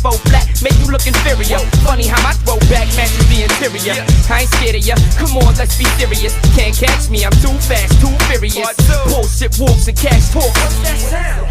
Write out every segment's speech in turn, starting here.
4 flat, make you look inferior. Funny how my throwback matches the interior. I ain't scared of ya, come on, let's be serious. Can't catch me, I'm too fast, too furious. Bullshit wolves and cash talk.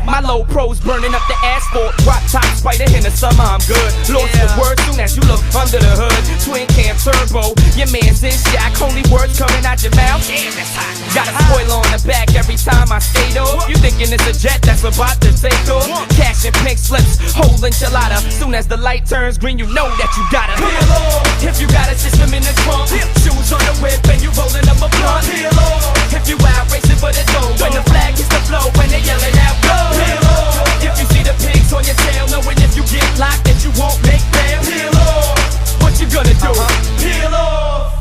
My low pros burning up the asphalt. Drop top, spider in the summer, I'm good. Lost for words soon as you look under the hood. Twin cam turbo, your man's in shack. Only words coming out your mouth. Damn, that's hot. Got a spoiler on the back every time I skate off. You thinking it's a jet that's about to take off? Cash and pink slips, whole enchilada. Soon as the light turns green, you know that you gotta peel off. If you got a system in the trunk, shoes on the whip and you rolling up a blunt. Peel off. If you out racing for the dough, when the flag hits the flow, when they yelling out go. Peel off. If you see the pigs on your tail, knowing if you get locked that you won't make bail. Peel off. What you gonna do? Peel off.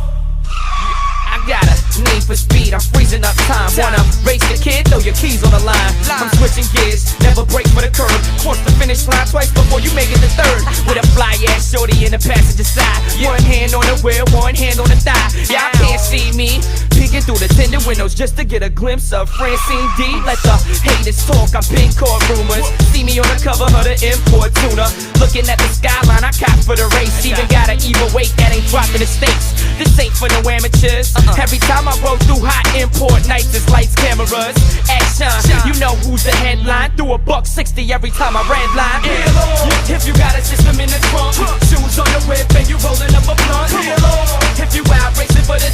I got a need for speed, I'm freezing up time. Wanna race the kid? Throw your keys on the line. I'm switching gears, never break for the curb. Cross the finish line twice before you make it to third. With a fly ass shorty in the passenger side. One hand on the wheel, one hand on the thigh. Y'all can't see me peeking through the tinted windows just to get a glimpse of Francine D. Let the haters talk, I'm pink court rumors. See me on the cover of the import tuna. Looking at the skyline, I cop for the race. Even got an evil weight that ain't dropping the stakes. This ain't for no amateurs. Every time I roll through hot import nights, it's lights, cameras, action. You know who's the headline. Through $1.60 every time I red line. If you got a system in the trunk, shoes on the whip and you rolling up a blunt. If you out racing for the